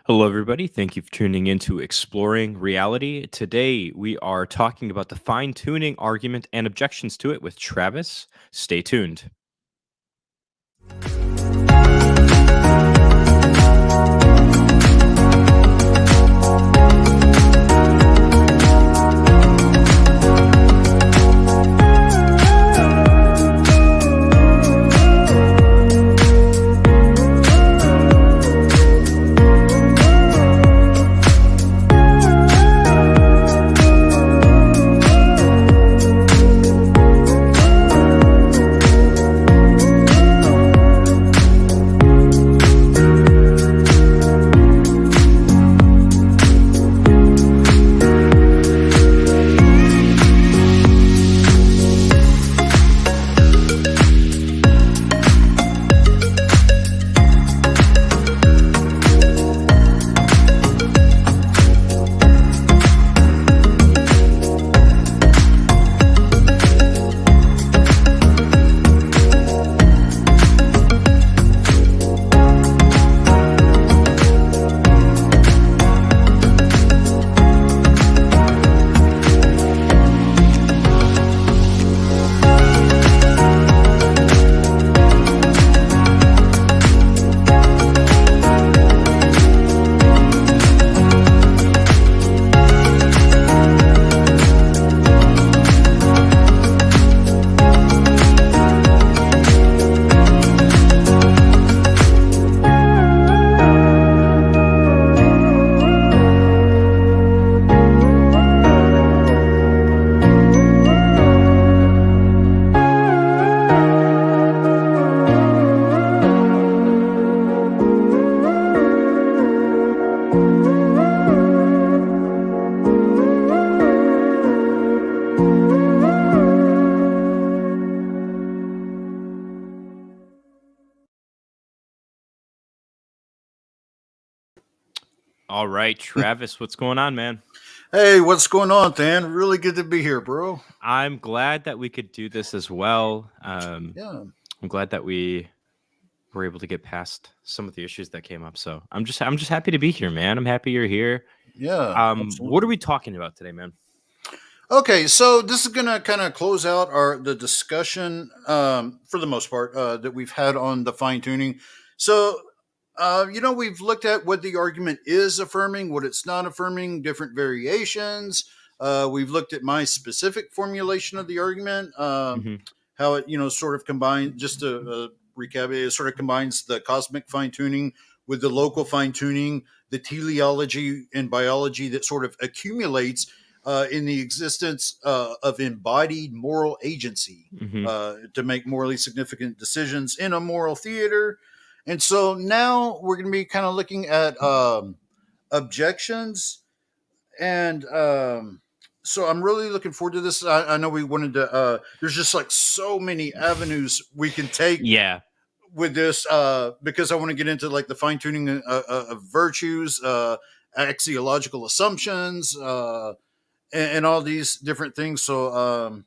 Hello, everybody. Thank you for tuning in to Exploring Reality. Today, we are talking about the fine tuning argument and objections to it with Travis. Stay tuned. All right, Travis, what's going on, man? Hey, what's going on, Dan? Really good to be here, bro. I'm glad that we could do this as well. Yeah. I'm glad that we were able to get past some of the issues that came up. So I'm just happy to be here, man. I'm happy you're here. Yeah. What are we talking about today, man? Okay, so this is gonna kind of close out the discussion for the most part that we've had on the fine tuning. So we've looked at what the argument is affirming, what it's not affirming, different variations. We've looked at my specific formulation of the argument, how it sort of combines. Just to recap, it sort of combines the cosmic fine tuning with the local fine tuning, the teleology and biology that sort of accumulates in the existence of embodied moral agency to make morally significant decisions in a moral theater. And so now we're going to be kind of looking at objections. And so I'm really looking forward to this. I know we wanted to, there's just like so many avenues we can take Yeah. with this because I want to get into like the fine tuning of virtues, axiological assumptions, and all these different things. So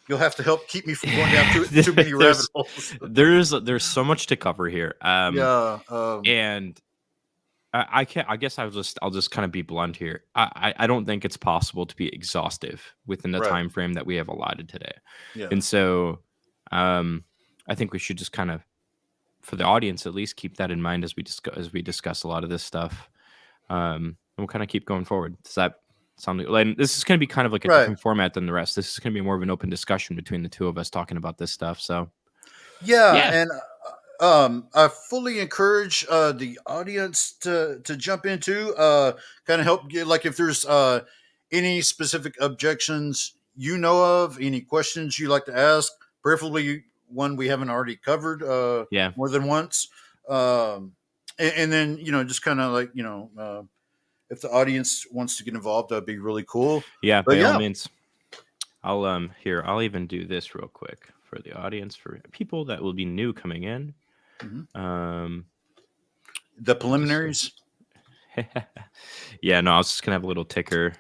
you'll have to help keep me from going down too many rabbit holes. There's so much to cover here. Yeah. And I can't. I guess I'll just kind of be blunt here. I don't think it's possible to be exhaustive within the Right. time frame that we have allotted today. Yeah. And so, I think we should just kind of, for the audience at least, keep that in mind as we discuss a lot of this stuff. And we'll kind of keep going forward. Does that sound like this is going to be kind of like a different format than the rest? This is going to be more of an open discussion between the two of us talking about this stuff. So, yeah. And I fully encourage the audience to jump into kind of help get, like, if there's any specific objections you know of, any questions you like to ask, preferably one we haven't already covered more than once. And then, just kind of like, if the audience wants to get involved, that'd be really cool. Yeah, by all means. I'll even do this real quick for the audience, for people that will be new coming in. The preliminaries. Yeah, no, I was just gonna have a little ticker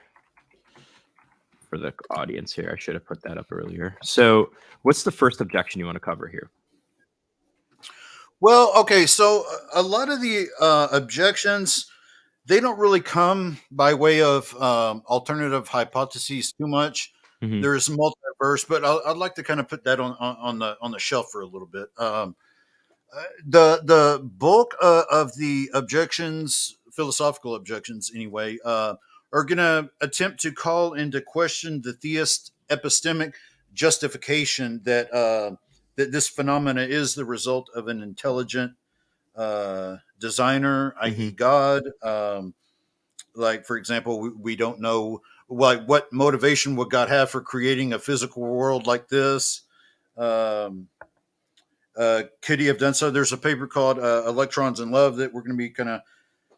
for the audience here. I should have put that up earlier. So what's the first objection you want to cover here? Well, okay, so a lot of the objections, they don't really come by way of alternative hypotheses too much. Hmm. There's multiverse, but I'd like to kind of put that on the shelf for a little bit. The bulk of the objections, philosophical objections anyway, are going to attempt to call into question the theist epistemic justification that this phenomena is the result of an intelligent designer, i.e., Hmm. God. Like, for example, we don't know like what motivation would God have for creating a physical world like this. Um, could he have done so? There's a paper called Electrons in Love that we're going to be kind of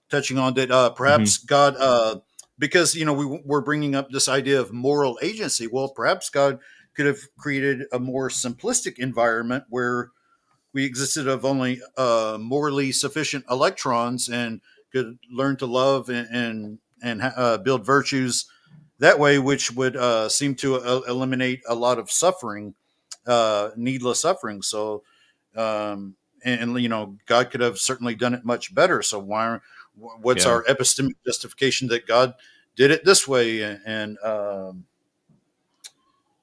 touching on that Hmm. perhaps God, because, we're bringing up this idea of moral agency. Well, perhaps God could have created a more simplistic environment where we existed of only morally sufficient electrons and could learn to love and build virtues that way, which would seem to eliminate a lot of suffering, needless suffering. So, God could have certainly done it much better. So why? What's Yeah. our epistemic justification that God did it this way? And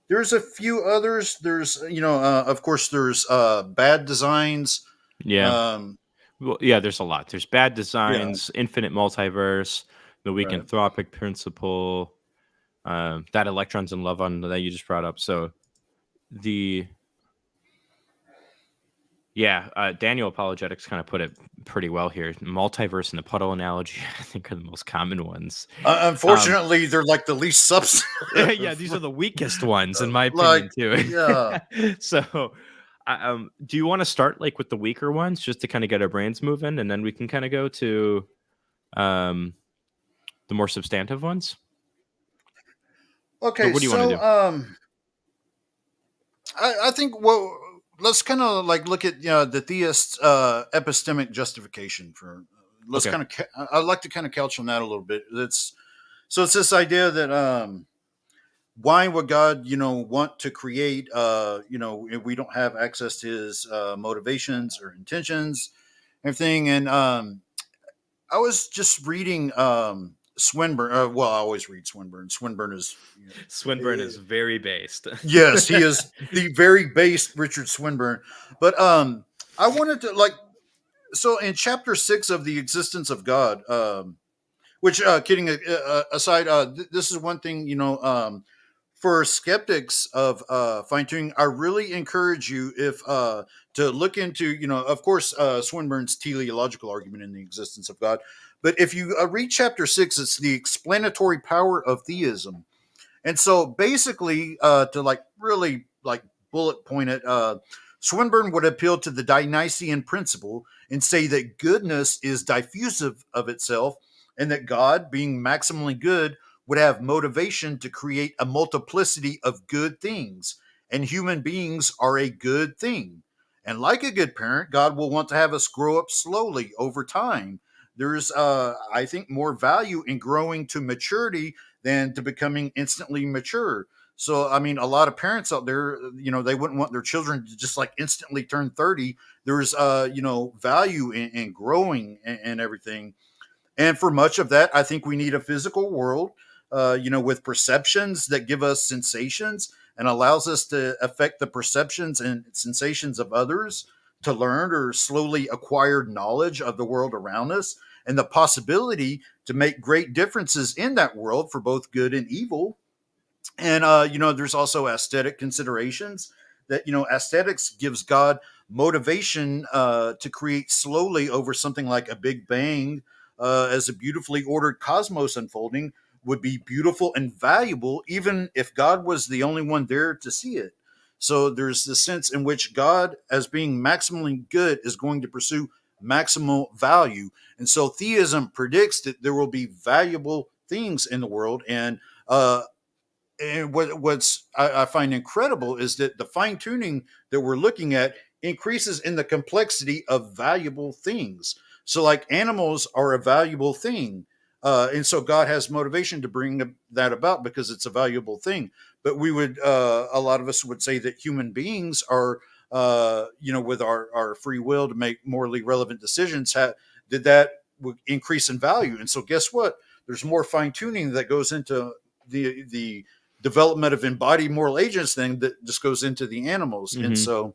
there's a few others. There's, of course, there's bad designs. Yeah. Um, Well, yeah, there's a lot. There's bad yeah, designs, infinite multiverse, the weak right. anthropic principle, that electrons in love on that you just brought up. So the yeah, Daniel Apologetics kind of put it pretty well here. Multiverse and the puddle analogy, I think, are the most common ones. Um, Unfortunately, they're like the least yeah, substantive. these are the weakest ones, in my Like, opinion, too. yeah. So, do you want to start like with the weaker ones, just to kind of get our brains moving, and then we can kind of go to um, the more substantive ones? Or Okay, what do you want to so do? I think let's kind of like look at the theist epistemic justification for. Let's Okay. kind of. I'd like to kind of couch on that a little bit. It's this idea that why would God want to create if we don't have access to his motivations or intentions, everything. And I was just reading Swinburne. Well, I always read Swinburne. Swinburne is, Swinburne is very based. yes, he is the very base Richard Swinburne. But I wanted to like, so in chapter 6 of the existence of God, which kidding aside, this is one thing, for skeptics of fine tuning, I really encourage you if to look into, of course, Swinburne's teleological argument in the existence of God. But if you read chapter 6, it's the explanatory power of theism. And so basically, to like really like bullet point it, Swinburne would appeal to the Dionysian principle and say that goodness is diffusive of itself, and that God, being maximally good, would have motivation to create a multiplicity of good things, and human beings are a good thing. And like a good parent, God will want to have us grow up slowly over time. There's, I think, more value in growing to maturity than to becoming instantly mature. So, I mean, a lot of parents out there, they wouldn't want their children to just like instantly turn 30. There's, value in growing and everything. And for much of that, I think we need a physical world, with perceptions that give us sensations and allows us to affect the perceptions and sensations of others, to learn or slowly acquire knowledge of the world around us and the possibility to make great differences in that world for both good and evil. And there's also aesthetic considerations that, aesthetics gives God motivation to create slowly over something like a big bang, as a beautifully ordered cosmos unfolding would be beautiful and valuable even if God was the only one there to see it. So there's the sense in which God, as being maximally good, is going to pursue maximal value. And so theism predicts that there will be valuable things in the world. And what's I find incredible is that the fine tuning that we're looking at increases in the complexity of valuable things. So, like, animals are a valuable thing, and so God has motivation to bring that about because it's a valuable thing. But a lot of us would say that human beings are, with our free will to make morally relevant decisions. Did that would increase in value. And so guess what? There's more fine tuning that goes into the development of embodied moral agents thing that just goes into the animals. And so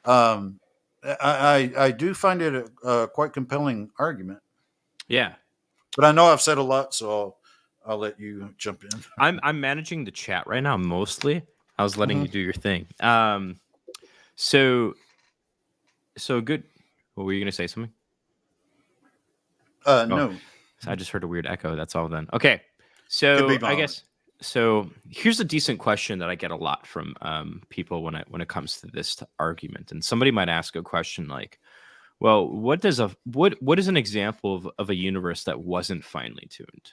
I do find it a quite compelling argument. Yeah. But I know I've said a lot, so I'll let you jump in. I'm managing the chat right now mostly. I was letting you do your thing. So good. What were you gonna say? Something? No. So I just heard a weird echo. That's all then. Okay. So I guess here's a decent question that I get a lot from people when it comes to this argument. And somebody might ask a question like, well, what is an example of a universe that wasn't finely tuned?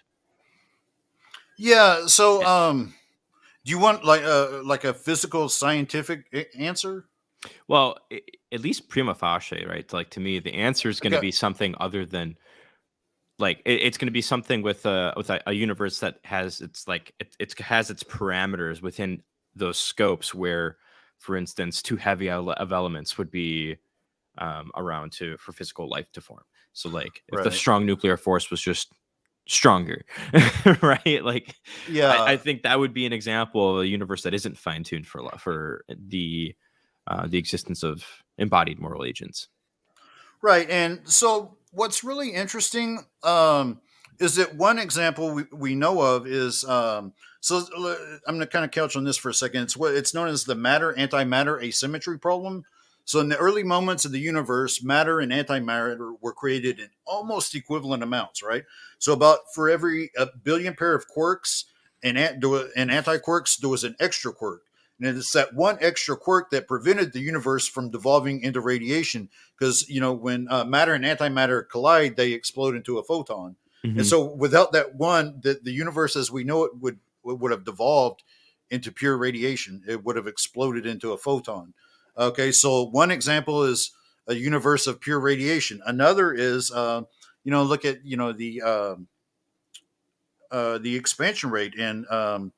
Yeah. So do you want like a physical scientific answer? Well, at least prima facie, right? Like to me, the answer is going to be something other than like it's going to be something with a universe that has it has its parameters within those scopes where, for instance, too heavy of elements would be around for physical life to form. So like if the strong nuclear force was just stronger, right? Like, yeah, I think that would be an example of a universe that isn't fine tuned for the existence of embodied moral agents. Right. And so what's really interesting is that one example we know of is so I'm going to kind of couch on this for a second. It's known as the matter-antimatter asymmetry problem. So in the early moments of the universe, matter and antimatter were created in almost equivalent amounts, right? So about for every billion pair of quarks and anti-quarks, there was an extra quark. And it's that one extra quirk that prevented the universe from devolving into radiation. Because, when matter and antimatter collide, they explode into a photon. Mm-hmm. And so without that one, the universe as we know it would have devolved into pure radiation. It would have exploded into a photon. Okay, so one example is a universe of pure radiation. Another is, look at, the expansion rate and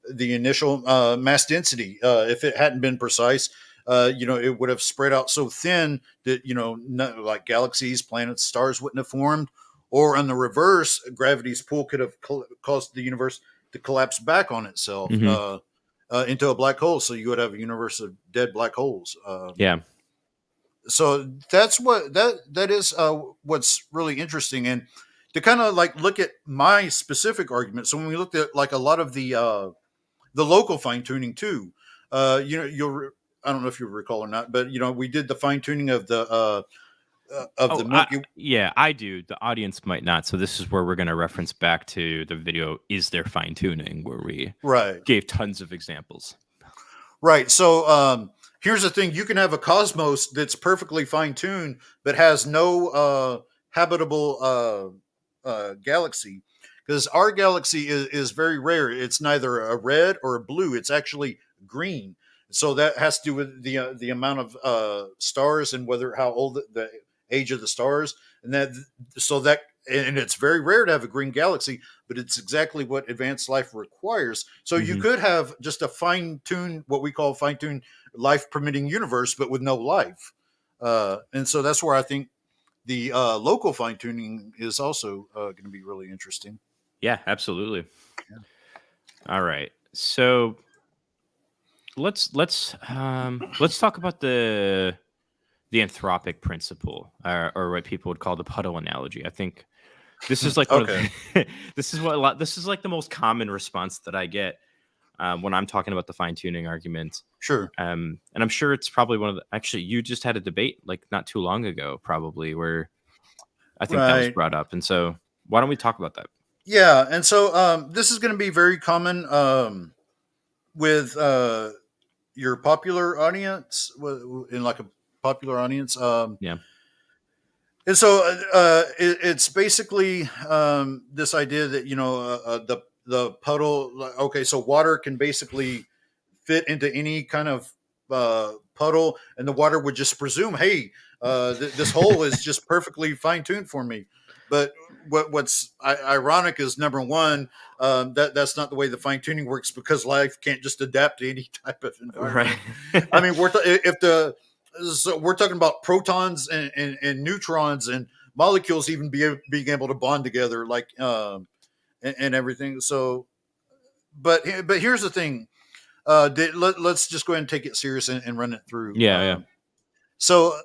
the initial mass density. If it hadn't been precise, it would have spread out so thin that, like galaxies, planets, stars wouldn't have formed. Or on the reverse, gravity's pull could have caused the universe to collapse back on itself into a black hole. So you would have a universe of dead black holes. Yeah. So that's that is what's really interesting. And to kind of like look at my specific argument. So when we looked at like a lot of the local fine tuning too, I don't know if you recall or not, but we did the fine tuning of the Milky. I do. The audience might not. So this is where we're going to reference back to the video. Is there fine tuning where we gave tons of examples? Right. So here's the thing: you can have a cosmos that's perfectly fine tuned, but has no habitable galaxy. Because our galaxy is very rare. It's neither a red or a blue. It's actually green. So that has to do with the amount of stars and how old the age of the stars. And it's very rare to have a green galaxy, but it's exactly what advanced life requires. So you could have just a what we call fine-tuned life permitting universe, but with no life. And so that's where I think the local fine-tuning is also going to be really interesting. Yeah, absolutely. Yeah. All right. So let's talk about the anthropic principle, or what people would call the puddle analogy. I think this is like this is like the most common response that I get when I'm talking about the fine tuning argument. Sure. And I'm sure it's probably actually you just had a debate like not too long ago, probably, where I think that was brought up. And so why don't we talk about that? Yeah, and so this is going to be very common with your popular audience, in like a popular audience. Yeah. And so it's basically this idea that the puddle. Okay, so water can basically fit into any kind of puddle, and the water would just presume, hey, this hole is just perfectly fine tuned for me. But what's ironic is, number one, that's not the way the fine tuning works, because life can't just adapt to any type of environment. Right. I mean, if the so we're talking about protons and neutrons and molecules even being able to bond together, like and everything. So, but here's the thing. Let's just go ahead and take it serious and run it through. Yeah. So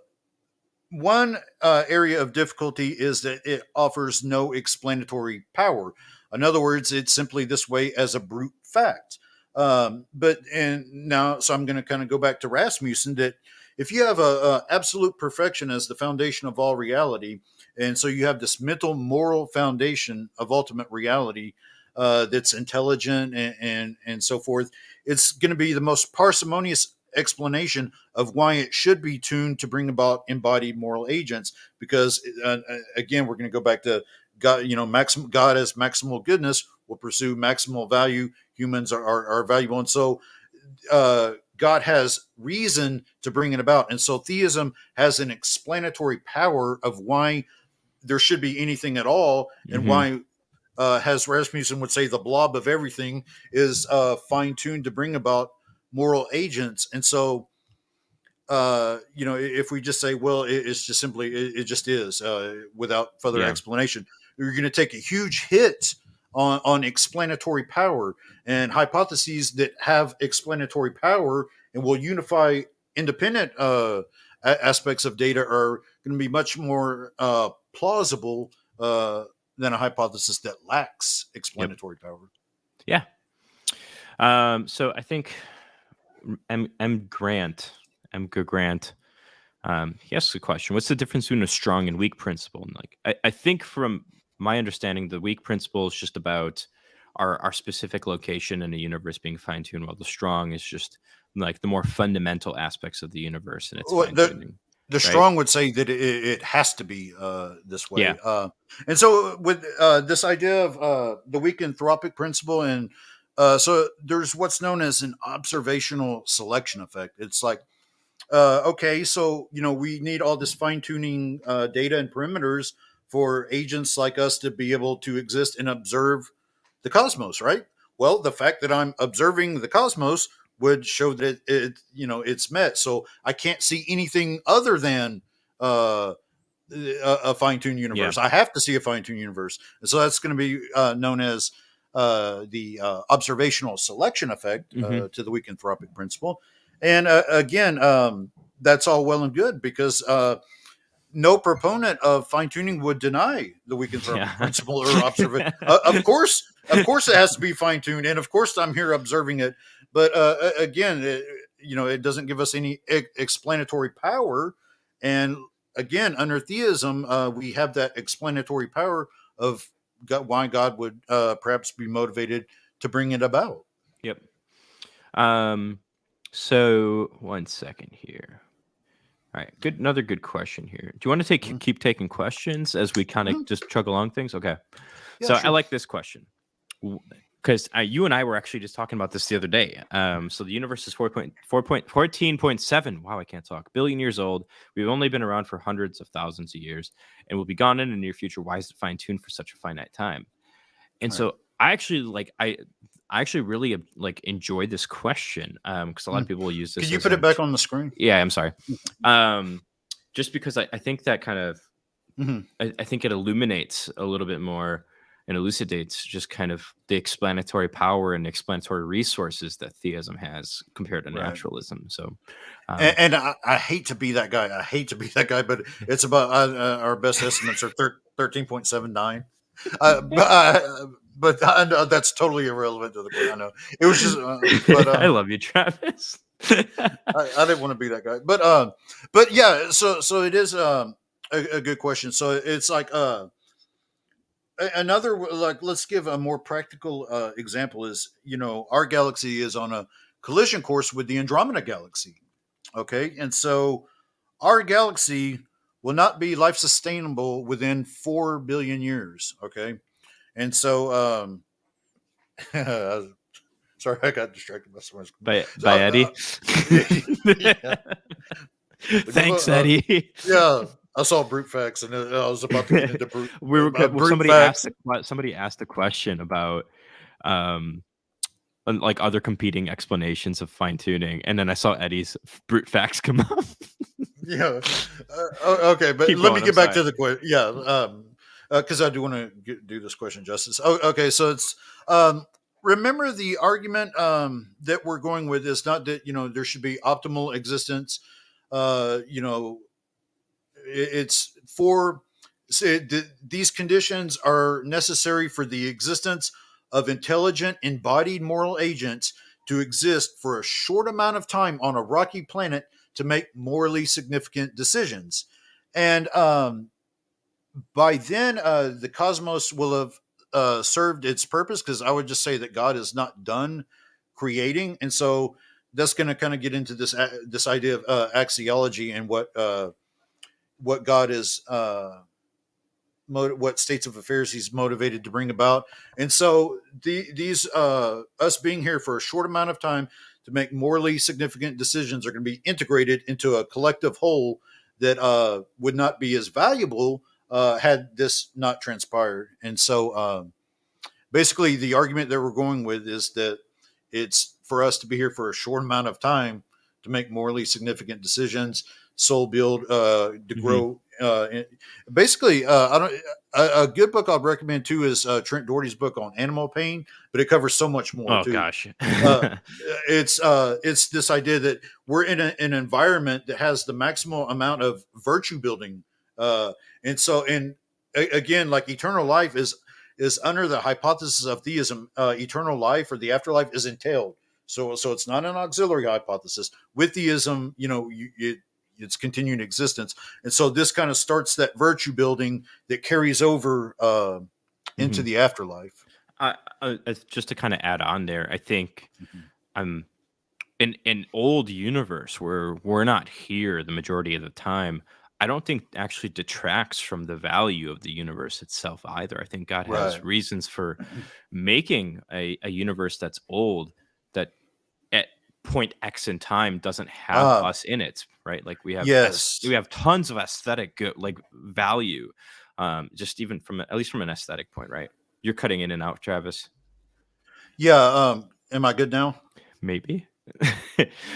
one area of difficulty is that it offers no explanatory power. In other words, it's simply this way as a brute fact. But and now, so I'm going to kind of go back to Rasmussen, that if you have a absolute perfection as the foundation of all reality, and so you have this mental moral foundation of ultimate reality that's intelligent and so forth, it's going to be the most parsimonious explanation of why it should be tuned to bring about embodied moral agents. Because again, we're going to go back to God. God as maximal goodness will pursue maximal value. Humans are valuable, and so God has reason to bring it about. And so theism has an explanatory power of why there should be anything at all, and why, as Rasmussen would say, the blob of everything is fine tuned to bring about moral agents. And so, if we just say, well, it's just simply, it just is, without further explanation, you're going to take a huge hit on explanatory power. And hypotheses that have explanatory power and will unify independent aspects of data are going to be much more plausible than a hypothesis that lacks explanatory power. Yeah. So I think M. Grant, he asks a question: what's the difference between a strong and weak principle? And like, I think from my understanding, the weak principle is just about our specific location in a universe being fine-tuned, while the strong is just like the more fundamental aspects of the universe and its fine-tuning. The strong would say that it has to be this way. Yeah. And so with this idea of the weak anthropic principle, and so there's what's known as an observational selection effect. It's like, okay, so, we need all this fine tuning data and perimeters for agents like us to be able to exist and observe the cosmos, right? Well, the fact that I'm observing the cosmos would show that it's met. So I can't see anything other than a fine-tuned universe. I have to see a fine-tuned universe. And so that's going to be known as the observational selection effect to the weak anthropic principle. And again, that's all well and good, because no proponent of fine-tuning would deny the weak anthropic principle or observation. Of course, it has to be fine-tuned, and of course, I'm here observing it. But again, it doesn't give us any explanatory power. And again, under theism, we have that explanatory power of why God would perhaps be motivated to bring it about. Yep. So 1 second here. All right, another good question here. Do you want to keep taking questions as we kind of just chug along things? Okay. Yeah, so sure. I like this question because you and I were actually just talking about this the other day. So the universe is 14.7. Wow, I can't talk. Billion years old. We've only been around for hundreds of thousands of years, and we'll be gone in the near future. Why is it fine-tuned for such a finite time? And so I actually I actually really enjoyed this question because a lot of people will use this. Can you put it back on the screen? Yeah, I'm sorry. Just because I think that kind of, I think it illuminates a little bit more and elucidates just kind of the explanatory power and explanatory resources that theism has compared to naturalism. So, and I hate to be that guy. But it's about our best estimates are 13.79. But I know that's totally irrelevant to the point. I know it was just. But I love you, Travis. I didn't want to be that guy, but yeah. So it is a good question. So it's like another, like, let's give a more practical example. Is our galaxy is on a collision course with the Andromeda galaxy. Okay, and so our galaxy will not be life sustainable within 4 billion years. Okay. And so, sorry, I got distracted by someone's. By Eddie. Thanks, Eddie. Yeah, I saw brute facts, and I was about to get into brute. Somebody asked a question about like other competing explanations of fine tuning, and then I saw Eddie's brute facts come up. Yeah. Okay, but Keep let me going. I'm get back sorry. to the question. Yeah, because I do want to do this question justice. Oh, okay, so it's um, remember the argument that we're going with is not that there should be optimal existence. You know, it's for these conditions are necessary for the existence of intelligent embodied moral agents to exist for a short amount of time on a rocky planet to make morally significant decisions. And by then, the cosmos will have served its purpose, because I would just say that God is not done creating. And so that's going to kind of get into this idea of axiology and what God is what states of affairs he's motivated to bring about. And so these us being here for a short amount of time to make morally significant decisions are going to be integrated into a collective whole that would not be as valuable had this not transpired. And so basically the argument that we're going with is that it's for us to be here for a short amount of time to make morally significant decisions, soul build, to Hmm. grow. Basically, I don't. A good book I'd recommend too is Trent Doherty's book on animal pain, but it covers so much more Oh too. gosh. Uh, it's this idea that we're in an environment that has the maximal amount of virtue building, and so again, like eternal life is under the hypothesis of theism. Eternal life or the afterlife is entailed. So it's not an auxiliary hypothesis. With theism, it's continuing existence, and so this kind of starts that virtue building that carries over into Hmm. the afterlife. Just to kind of add on there, I think Mhm. I'm in an old universe where we're not here the majority of the time. I don't think actually detracts from the value of the universe itself either. I think God has Right. reasons for making a universe that's old, that at point X in time doesn't have Um, us in it, right? Like we yes. have tons of aesthetic good, like value, just even from at least from an aesthetic point, right? You're cutting in and out, Travis. Yeah. Am I good now? Maybe.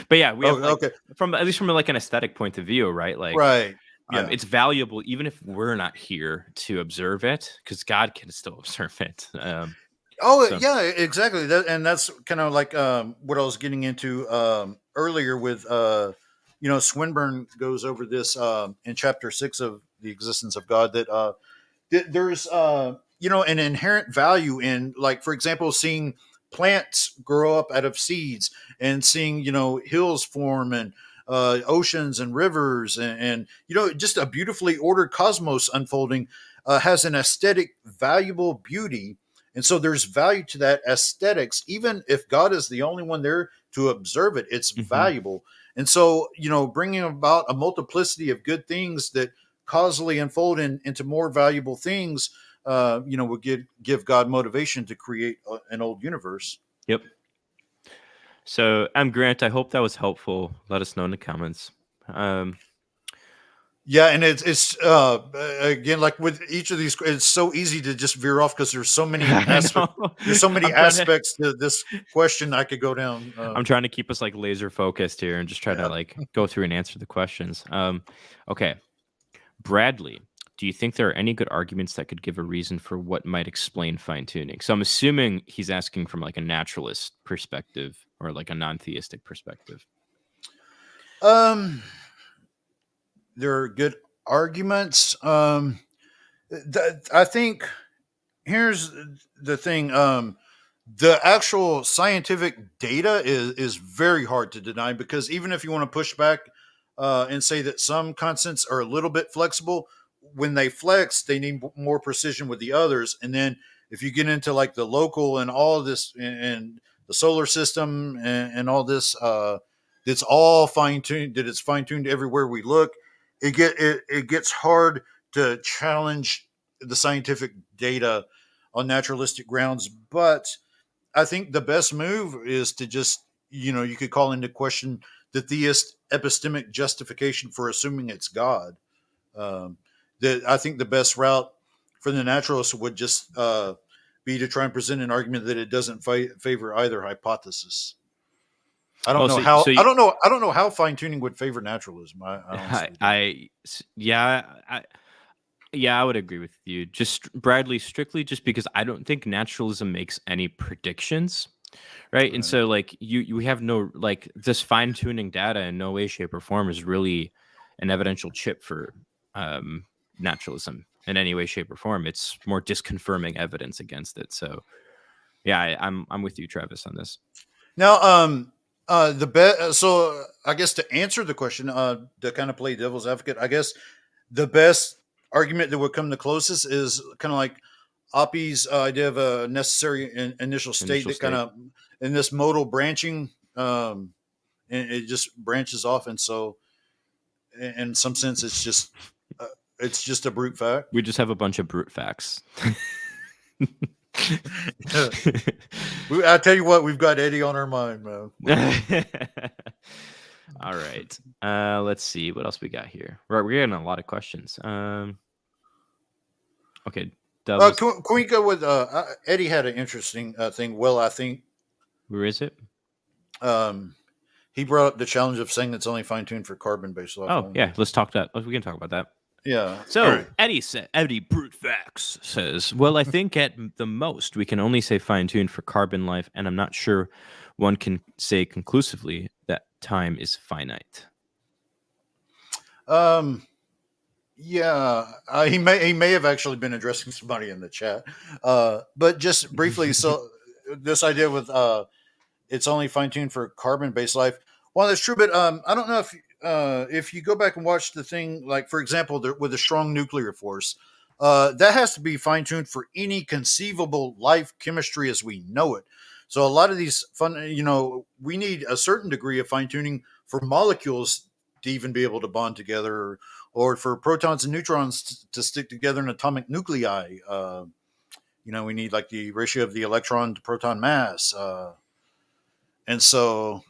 But yeah, we Oh, have like okay. from at least from like an aesthetic point of view, right? Like Right. Yeah. it's valuable even if we're not here to observe it, because God can still observe it. Oh, So yeah, exactly. And that's kind of like what I was getting into earlier with, Swinburne goes over this in chapter 6 of The Existence of God, that there's an inherent value in, like, for example, seeing plants grow up out of seeds, and seeing hills form, and oceans and rivers, and just a beautifully ordered cosmos unfolding has an aesthetic valuable beauty. And so there's value to that aesthetics, even if God is the only one there to observe it. It's mhm. valuable. And so bringing about a multiplicity of good things that causally unfold into more valuable things, would give God motivation to create an old universe. Yep. So I'm Grant. I hope that was helpful. Let us know in the comments. Um, Yeah, and it's again, like with each of these, it's so easy to just veer off because there's so many I aspects. know. There's so many I'm trying to aspects to this question I could go down. I'm trying to keep us like laser focused here and just try to Yeah. like go through and answer the questions. Okay. Bradley, do you think there are any good arguments that could give a reason for what might explain fine tuning? So I'm assuming he's asking from like a naturalist perspective or like a non-theistic perspective. Um, there are good arguments. I think here's the thing. The actual scientific data is very hard to deny, because even if you want to push back and say that some constants are a little bit flexible, when they flex, they need more precision with the others. And then if you get into like the local and all of this, and the solar system, and all this, it's all fine tuned. That it's fine tuned everywhere we look. It gets hard to challenge the scientific data on naturalistic grounds. But I think the best move is to just, you could call into question the theist epistemic justification for assuming it's God. Um, that I think the best route for the naturalist would just be to try and present an argument that it doesn't favor either hypothesis. I don't Oh, know so how. so I you, don't know. I don't know how fine tuning would favor naturalism. I honestly don't. yeah, yeah, I would agree with you. Just Bradley, strictly just because I don't think naturalism makes any predictions, right? And Right. so like we have no like this fine tuning data in no way, shape, or form is really an evidential chip for naturalism in any way, shape, or form. It's more disconfirming evidence against it. So yeah, I'm with you, Travis, on this. Now, the best. So, I guess to answer the question, to kind of play devil's advocate, I guess the best argument that would come the closest is kind of like Oppie's idea of a necessary initial state Initial that kind state. of in this modal branching, and it just branches off, and so in some sense, it's just a brute fact. We just have a bunch of brute facts. I tell you what, we've got Eddie on our mind, man. All right. Let's see what else we got here. Right, we're getting a lot of questions. Okay, Devils. Can we go with Eddie had an interesting thing. Well, I think Where is it? um, he brought up the challenge of saying it's only fine tuned for carbon based life. Oh Only. yeah, let's talk that. We can talk about that. Yeah. So All right. Eddie Brute Facts says, well, I think at the most we can only say fine tuned for carbon life, and I'm not sure one can say conclusively that time is finite. Yeah, he may have actually been addressing somebody in the chat, but just briefly. So this idea with it's only fine tuned for carbon based life. Well, that's true, but I don't know if you go back and watch the thing, like for example, with a strong nuclear force, that has to be fine tuned for any conceivable life chemistry as we know it. So a lot of these we need a certain degree of fine tuning for molecules to even be able to bond together, or for protons and neutrons to stick together in atomic nuclei. We need like the ratio of the electron to proton mass, and so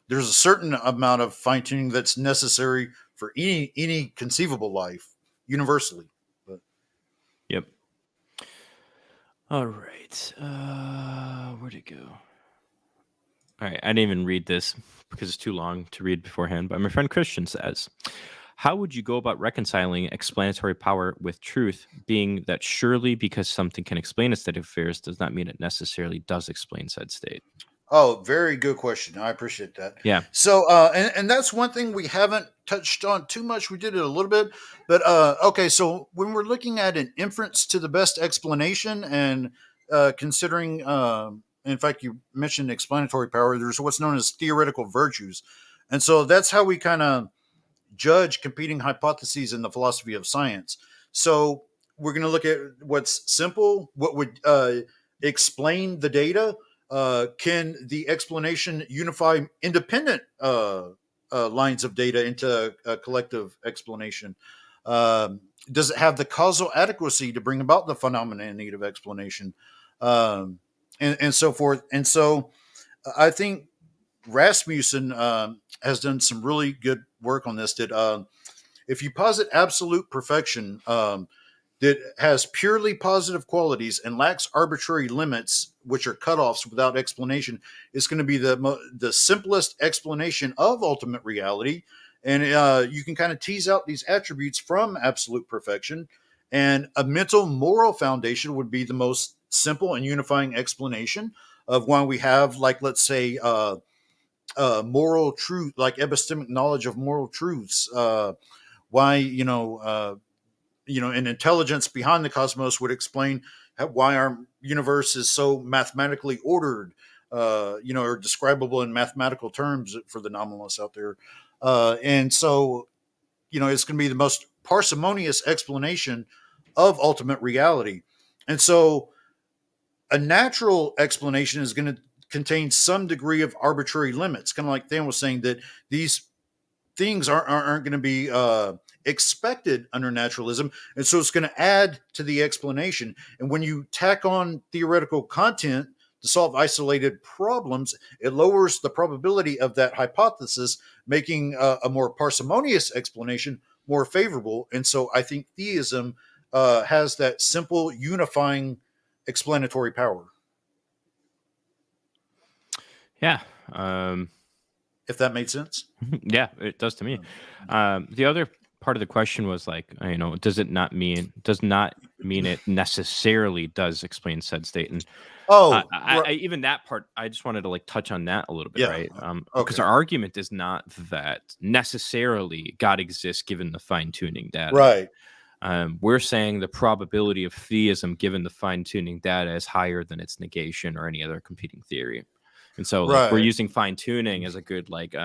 there's a certain amount of fine tuning that's necessary for any conceivable life universally. But Yep. All right. Where'd it go? All right. I didn't even read this because it's too long to read beforehand. But my friend Christian says, how would you go about reconciling explanatory power with truth, being that surely because something can explain a state of affairs does not mean it necessarily does explain said state? Oh, very good question. I appreciate that. Yeah. So, and that's one thing we haven't touched on too much. We did it a little bit, but okay. So when we're looking at an inference to the best explanation, and considering, in fact, you mentioned explanatory power. There's what's known as theoretical virtues, and so that's how we kind of judge competing hypotheses in the philosophy of science. So we're going to look at what's simple, what would explain the data. Can the explanation unify independent lines of data into a collective explanation? Does it have the causal adequacy to bring about the phenomena in need of explanation? And so forth. And so I think Rasmussen has done some really good work on this. That if you posit absolute perfection that has purely positive qualities and lacks arbitrary limits, which are cutoffs without explanation, it's going to be the simplest explanation of ultimate reality. And you can kind of tease out these attributes from absolute perfection. And a mental moral foundation would be the most simple and unifying explanation of why we have, like, let's say, moral truth, like epistemic knowledge of moral truths. Why, an intelligence behind the cosmos would explain why our universe is so mathematically ordered, or describable in mathematical terms for the nominalists out there. And so, it's going to be the most parsimonious explanation of ultimate reality. And so a natural explanation is going to contain some degree of arbitrary limits, kind of like Dan was saying, that these things aren't going to be expected under naturalism, and so it's going to add to the explanation. And when you tack on theoretical content to solve isolated problems, it lowers the probability of that hypothesis, making a more parsimonious explanation more favorable. And so I think theism has that simple unifying explanatory power. Yeah. If that made sense. Yeah, it does to me. The other part of the question was like, does not mean it necessarily does explain said state? And Oh, even that part, I just wanted to like touch on that a little bit, yeah. right? Because Okay. our argument is not that necessarily God exists given the fine tuning data. Right. We're saying the probability of theism given the fine tuning data is higher than its negation or any other competing theory. And so like we're Right. using fine tuning as a good like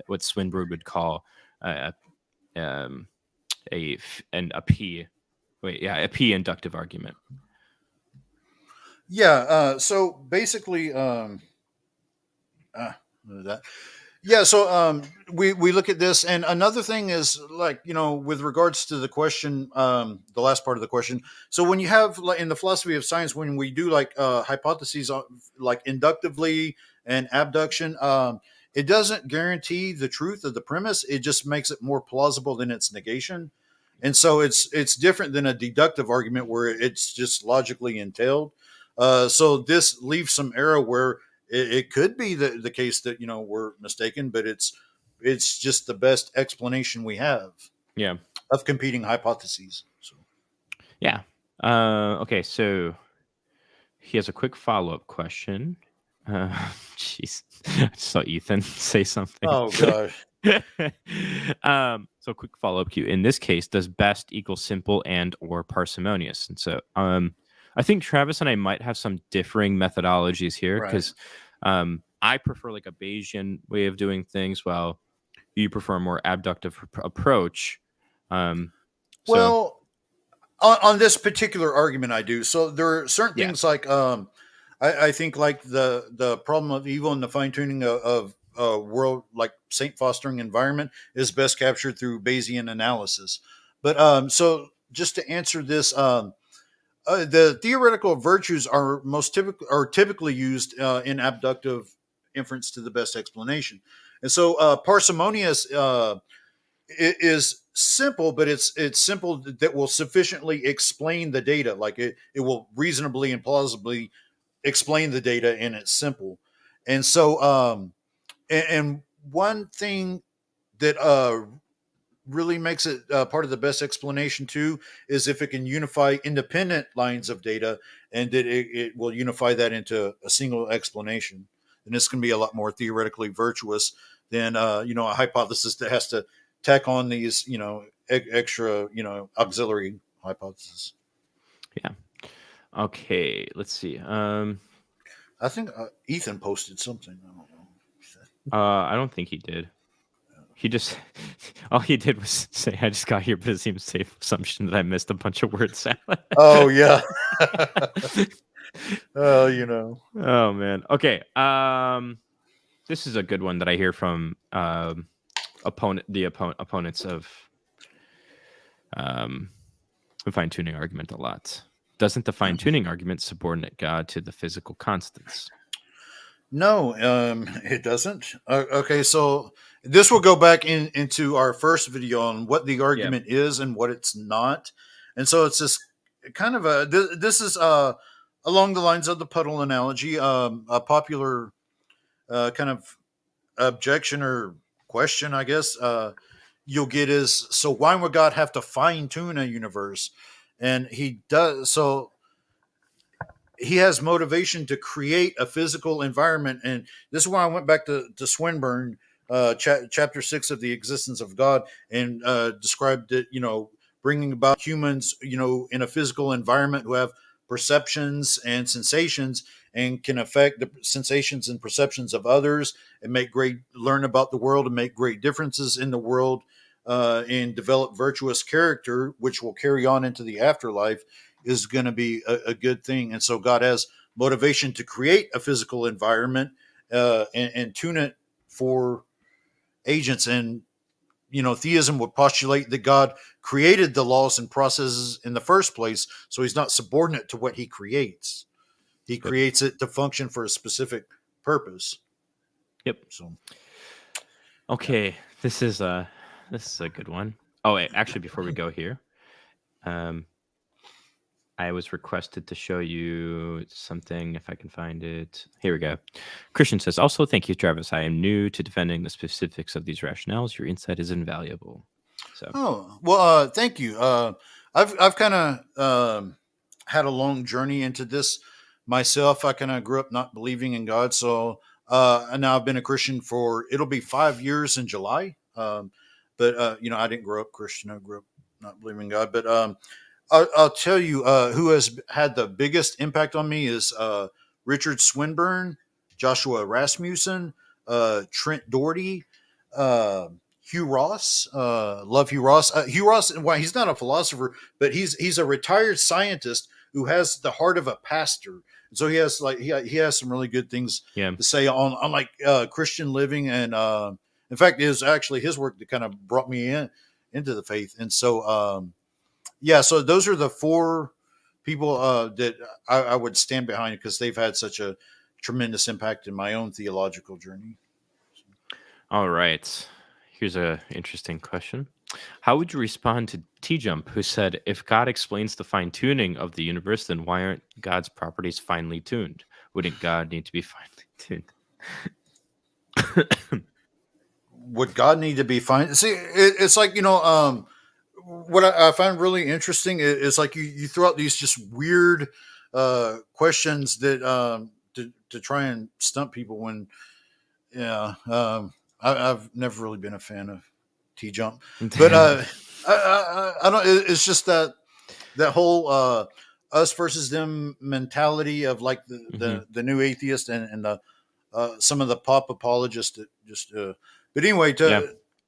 what Swinburne would call a p inductive argument. Yeah. So basically, that. Yeah. So we look at this, and another thing is like with regards to the question, the last part of the question. So when you have like in the philosophy of science, when we do like hypotheses, like inductively and abduction, it doesn't guarantee the truth of the premise. It just makes it more plausible than its negation. And so it's different than a deductive argument where it's just logically entailed. So this leaves some error where it could be the case that we're mistaken, but it's just the best explanation we have. Yeah. Of competing hypotheses. So. Yeah. Okay. So he has a quick follow-up question. Jeez, I just saw Ethan say something. Oh gosh. So quick follow-up cue. In this case, does best equal simple and or parsimonious? And so I think Travis and I might have some differing methodologies here because I prefer like a Bayesian way of doing things while you prefer a more abductive approach. Well, on this particular argument, I do. So there are certain things like I think like the problem of evil and the fine tuning of world like Saint fostering environment is best captured through Bayesian analysis. But so just to answer this, the theoretical virtues are typically used in abductive inference to the best explanation, and so parsimonious is simple, but it's simple that will sufficiently explain the data. Like it will reasonably and plausibly explain the data, and it's simple. And so and one thing that really makes it part of the best explanation too is if it can unify independent lines of data, and that it will unify that into a single explanation. And this can be a lot more theoretically virtuous than a hypothesis that has to tack on these extra auxiliary hypotheses. Yeah. Okay, let's see. I think Ethan posted something. I don't know. I don't think he did. He just all he did was say, "I just got here," but it seems safe assumption that I missed a bunch of word salad. Oh yeah. Oh Oh man. Okay. This is a good one that I hear from opponents of the fine tuning argument a lot. Doesn't the fine tuning argument subordinate God to the physical constants? No, it doesn't. Okay, so this will go back into our first video on what the argument is and what it's not. And so it's this kind of this is along the lines of the puddle analogy, a popular kind of objection or question, I guess, you'll get is, so why would God have to fine tune a universe? And he does. So he has motivation to create a physical environment. And this is why I went back to Swinburne, chapter 6 of the existence of God, and described it, bringing about humans, in a physical environment who have perceptions and sensations and can affect the sensations and perceptions of others and learn about the world and make great differences in the world, and develop virtuous character, which will carry on into the afterlife, is going to be a good thing. And so God has motivation to create a physical environment and tune it for agents. And theism would postulate that God created the laws and processes in the first place, so he's not subordinate to what he creates. He creates it to function for a specific purpose. Yep. So, okay, this is a good one. Oh, wait, actually, before we go here, I was requested to show you something if I can find it. Here we go. Christian says, also, thank you, Travis. I am new to defending the specifics of these rationales. Your insight is invaluable. So, Oh well, thank you. I've kind of had a long journey into this myself. I kind of grew up not believing in God, so and now I've been a Christian for it'll be 5 years in July. But I didn't grow up Christian. I grew up not believing in God. But I'll tell you who has had the biggest impact on me is Richard Swinburne, Joshua Rasmussen, Trent Doherty. Uh, Hugh Ross, love Hugh Ross. Hugh Ross, well, he's not a philosopher, but he's a retired scientist who has the heart of a pastor. And so he has he has some really good things yeah. to say on like Christian living, and in fact, it was actually his work that kind of brought me into the faith. And so so those are the four people that I would stand behind because they've had such a tremendous impact in my own theological journey. All right. Here's a interesting question. How would you respond to T-Jump, who said, if God explains the fine-tuning of the universe, then why aren't God's properties finely tuned? Wouldn't God need to be finely tuned? Would God need to be fine? See, it's like what I find really interesting is like you throw out these just weird questions that to try and stump people when I've never really been a fan of T Jump, but I don't. It's just that whole us versus them mentality of like the new atheist and the some of the pop apologists that just. But anyway, Yeah.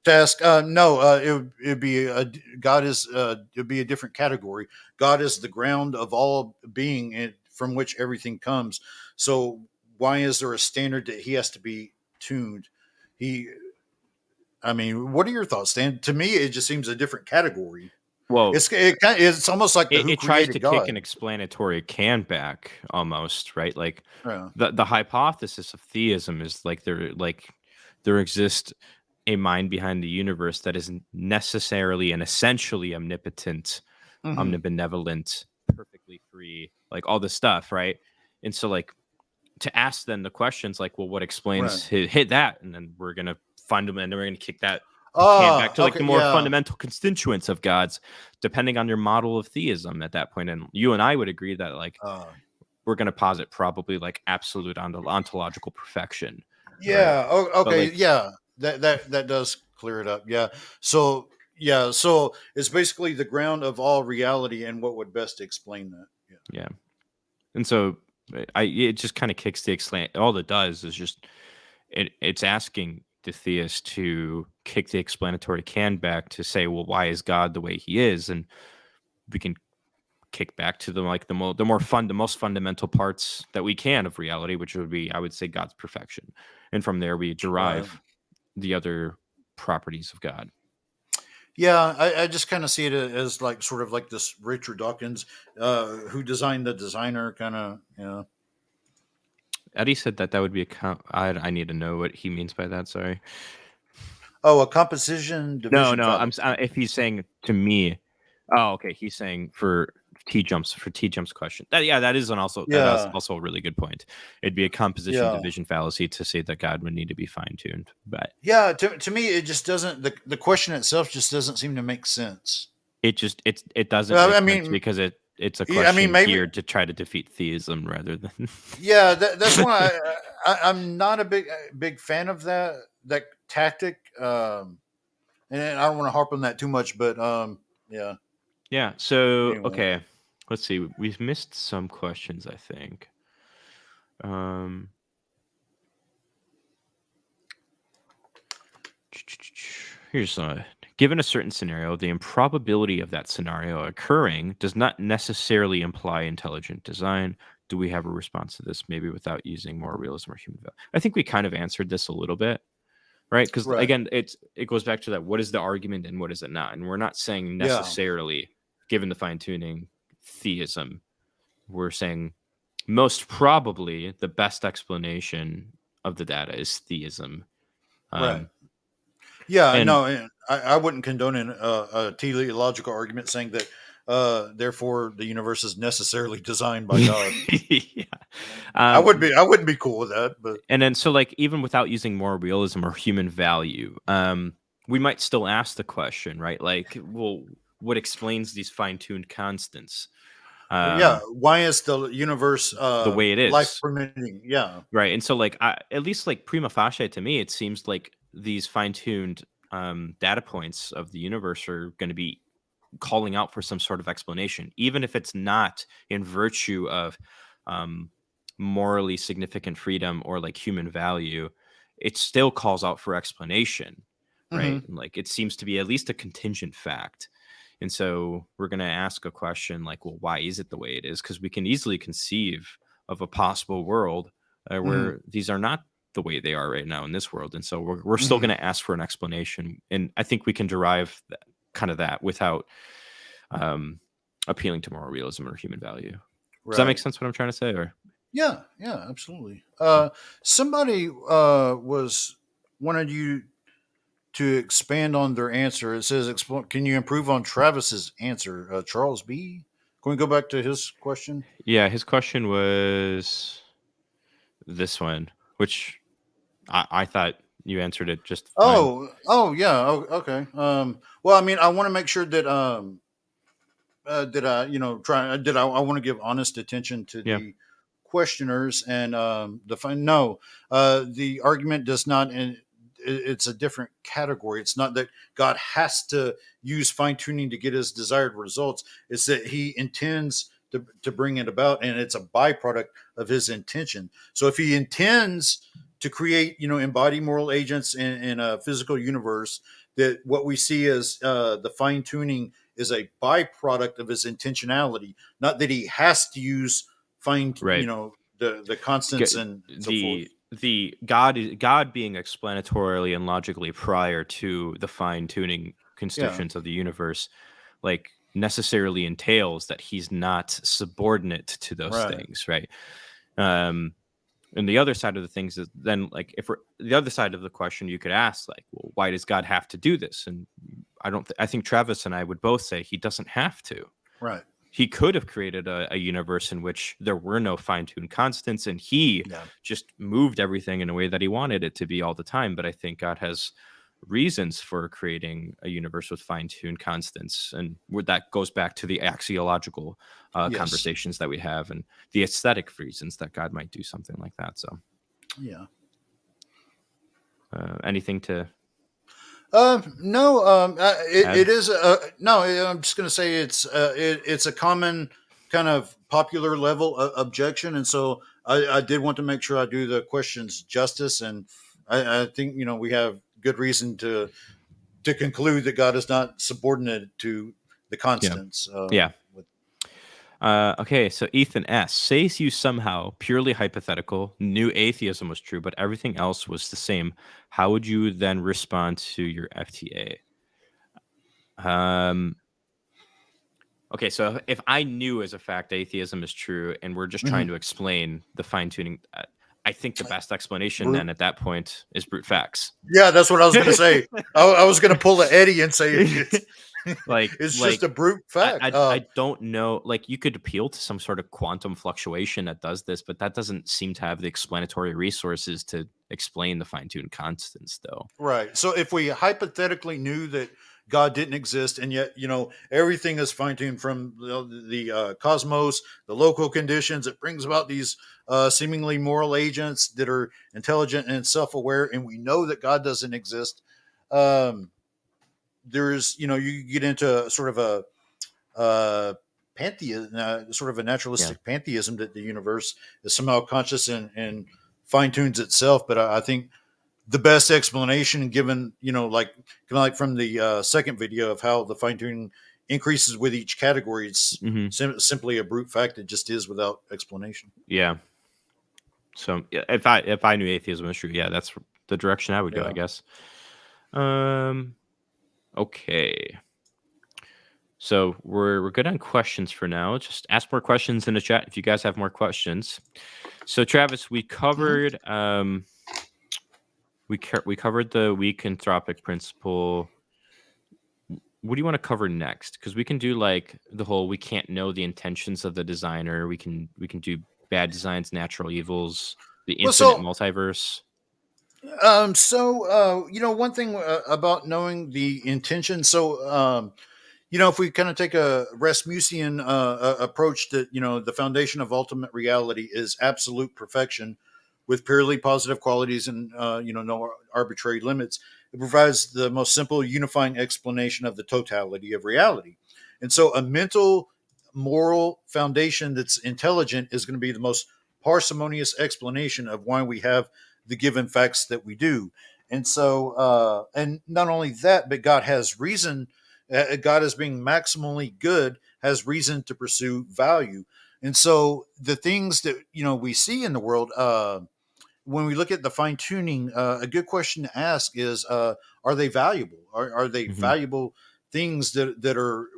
to ask, no, it'd be God is it'd be a different category. God is the ground of all being, from which everything comes. So why is there a standard that he has to be tuned? I mean, what are your thoughts, Stan? To me, it just seems a different category. Well, It's almost like it tries to created God. kick an explanatory can back almost, right? Like Yeah. the hypothesis of theism is like there exists a mind behind the universe that isn't necessarily and essentially omnipotent, Mm-hmm. omnibenevolent, perfectly free, like all this stuff, right? And so like to ask then the questions like, well, what Right. explains hit that? And then we're gonna find them and then we're gonna kick that can back to like Okay. the more Yeah. fundamental constituents of God's, depending on your model of theism at that point. And you and I would agree that like Uh, we're gonna posit probably like absolute ontological perfection, right? yeah. Oh, But okay. like Yeah. That does clear it up. Yeah. So So it's basically the ground of all reality, and what would best explain that? Yeah. yeah. And so it just kind of kicks the all it does is just it's asking the theist to kick the explanatory can back to say, well, why is God the way he is? And we can kick back to the most fundamental parts that we can of reality, which would be, I would say, God's perfection. And from there we Right. derive the other properties of God. Yeah, I just kind of see it as like sort of like this Richard Dawkins, who designed the designer, kind of. Yeah. Eddie said that would be I need to know what he means by that. Sorry. Oh, a composition No, division no. fallacy. If he's saying to me, oh, okay. He's saying for T jumps question. That is that's Yeah. also a really good point. It'd be a composition Yeah. division fallacy to say that God would need to be fine tuned, but Yeah. To me, it just doesn't. The question itself just doesn't seem to make sense. it doesn't Well, make I sense mean, because it's a I mean, question maybe. geared to try to defeat theism rather than Yeah, that's why I'm not a big fan of that tactic. And I don't want to harp on that too much, but yeah. yeah. So Anyway, okay, let's see. We've missed some questions, I think. Here's given a certain scenario, the improbability of that scenario occurring does not necessarily imply intelligent design. Do we have a response to this, maybe without using more realism or human value? I think we kind of answered this a little bit, right? Because right. again, it goes back to that: what is the argument and what is it not? And we're not saying Yeah. necessarily, given the fine tuning, theism. We're saying most probably the best explanation of the data is theism. Right. Um, Yeah. and No, and I wouldn't condone a teleological argument saying that Therefore, the universe is necessarily designed by God. Yeah. I wouldn't be cool with that, but And then so like even without using moral realism or human value, we might still ask the question, right? Like, well, what explains these fine-tuned constants? yeah, Um, why is the universe the way it life is. permitting? Yeah. Right. And so like at least like prima facie to me, it seems like these fine-tuned data points of the universe are going to be calling out for some sort of explanation, even if it's not in virtue of um, morally significant freedom or like human value. It still calls out for explanation, right? Hmm. And like it seems to be at least a contingent fact. And so we're going to ask a question like, well, why is it the way it is? Because we can easily conceive of a possible world Hmm. where these are not the way they are right now in this world. And so we're still Hmm. going to ask for an explanation. And I think we can derive kind of that without um, appealing to moral realism or human value. Does that make Right. sense what I'm trying to say? Or Yeah. Yeah. Absolutely. Somebody was wanted you to expand on their answer. It says, "Can you improve on Travis's answer?" Charles B. Can we go back to his question? yeah, his question was this one, which I thought you answered it just fine. Oh, yeah. Oh, okay. Well, I mean, I want to make sure that did I, try? Did I want to give honest attention to Yeah, the questioners and the fine? No, the argument does not. And it's a different category. It's not that God has to use fine tuning to get his desired results. It's that he intends to bring it about, and it's a byproduct of his intention. So if he intends to create, embody moral agents in a physical universe, that what we see as the fine tuning is a byproduct of his intentionality, not that he has to use fine, right. the constants and so forth. The God being explanatorily and logically prior to the fine tuning Yeah. constituents of the universe, like necessarily entails that he's not subordinate to those Right. things, right? Um, and the other side of the things is then like if we're the other side of the question you could ask like, well, why does God have to do this? And I think Travis and I would both say he doesn't have to. Right. He could have created a universe in which there were no fine-tuned constants and he Yeah. just moved everything in a way that he wanted it to be all the time. But I think God has reasons for creating a universe with fine-tuned constants, and where that goes back to the axiological Yes. conversations that we have and the aesthetic reasons that God might do something like that. So Yeah. anything to No. add? It is. No. I'm just going to say it's a common kind of popular level objection, and so I did want to make sure I do the questions justice, and I think we have good reason to conclude that God is not subordinate to the Yeah. constants. Yeah. Okay, so Ethan S. Says you somehow, purely hypothetical, knew atheism was true, but everything else was the same. How would you then respond to your FTA? Um, okay, so if I knew as a fact atheism is true and we're just trying Mhm. to explain the fine tuning, I think the best explanation Brute. then at that point is brute facts. Yeah, that's what I was going to say. I was going to pull the Eddie and say it's it's just like a brute fact. I don't know. Like you could appeal to some sort of quantum fluctuation that does this, but that doesn't seem to have the explanatory resources to explain the fine-tuned constants, though. Right. So if we hypothetically knew that God didn't exist, and yet everything is fine tuned from the cosmos, the local conditions, it brings about these seemingly moral agents that are intelligent and self aware, and we know that God doesn't exist. Um, there's you get into sort of a pantheism, sort of a Yeah. naturalistic pantheism that the universe is somehow conscious and fine tunes itself. But I think the best explanation given, like kind of like from the second video of how the fine tuning increases with each category, it's Hmm. simply a brute fact. It just is without explanation. Yeah. So yeah, if I knew atheism was true, yeah, that's the direction I would go, I Yeah. guess. Um. Okay. So we're good on questions for now. Just ask more questions in the chat if you guys have more questions. So Travis, we Mhm. covered we covered the weak anthropic principle. what do you want to cover next? Because we can do like the whole we can't know the intentions of the designer. We can do bad designs, natural evils, the Well, infinite so multiverse. one thing about knowing the intention. If we kind of take a Rasmussian approach that, the foundation of ultimate reality is absolute perfection with purely positive qualities and, no arbitrary limits, it provides the most simple unifying explanation of the totality of reality. And so a mental, moral foundation that's intelligent is going to be the most parsimonious explanation of why we have the given facts that we do. And not only that, but God has reason. God, as being maximally good, has reason to pursue value. And so the things that we see in the world, when we look at the fine tuning, a good question to ask is, are they valuable? Are they Hmm. valuable things that are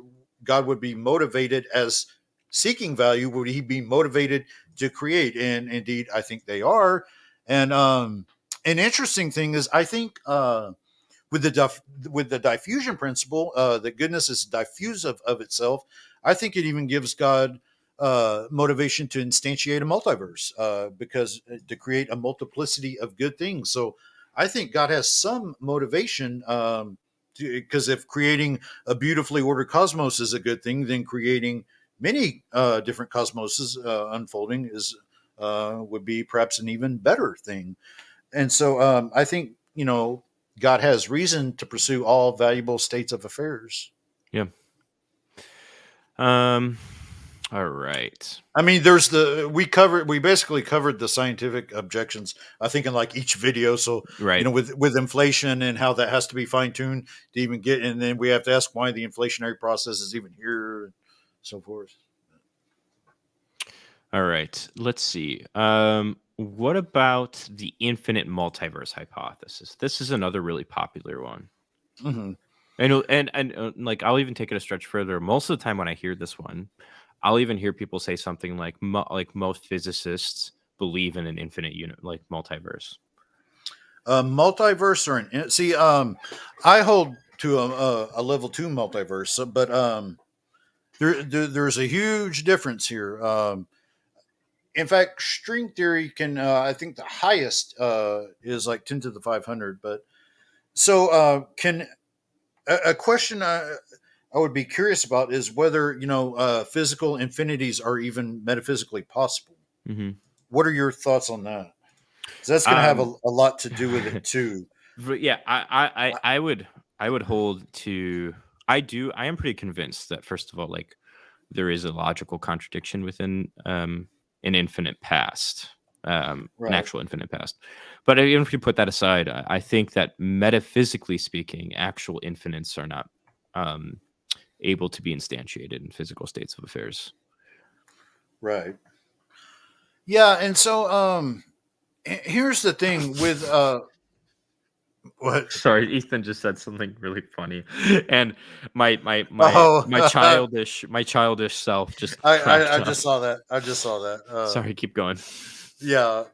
God would be motivated as seeking value? Would he be motivated to create? And indeed, I think they are. And an interesting thing is, I think with the diffusion principle, that goodness is diffusive of itself. I think it even gives God motivation to instantiate a multiverse, because to create a multiplicity of good things. So I think God has some motivation, because if creating a beautifully ordered cosmos is a good thing, then creating many different cosmoses unfolding is would be perhaps an even better thing. And so I think, God has reason to pursue all valuable states of affairs. Yeah. Um. All right. I mean, we basically covered the scientific objections, I think, in like each video. So, Right. with inflation and how that has to be fine tuned to even get, and then we have to ask why the inflationary process is even here, and so forth. All right. Let's see. What about the infinite multiverse hypothesis? This is another really popular one. Hmm. And like I'll even take it a stretch further. Most of the time when I hear this one, I'll even hear people say something like like most physicists believe in an infinite unit like multiverse. Multiverse or see, I hold to a level 2 multiverse, but there's a huge difference here. In fact, string theory can, I think the highest is like 10 to the 500. But so can a question I would be curious about is whether, physical infinities are even metaphysically possible. Hmm. What are your thoughts on that? 'Cause that's going to have Um, a lot to do with it too. but yeah, I would hold to. I am pretty convinced that first of all, like there is a logical contradiction within an infinite past, an Right. actual infinite past. But even if you put that aside, I think that metaphysically speaking, actual infinites are not um, able to be instantiated in physical states of affairs. Right. Yeah. And so here's the thing with what? Sorry, Ethan just said something really funny, and Oh, my childish self just I cracked just up. saw that. I just saw that. Sorry, keep going. Yeah.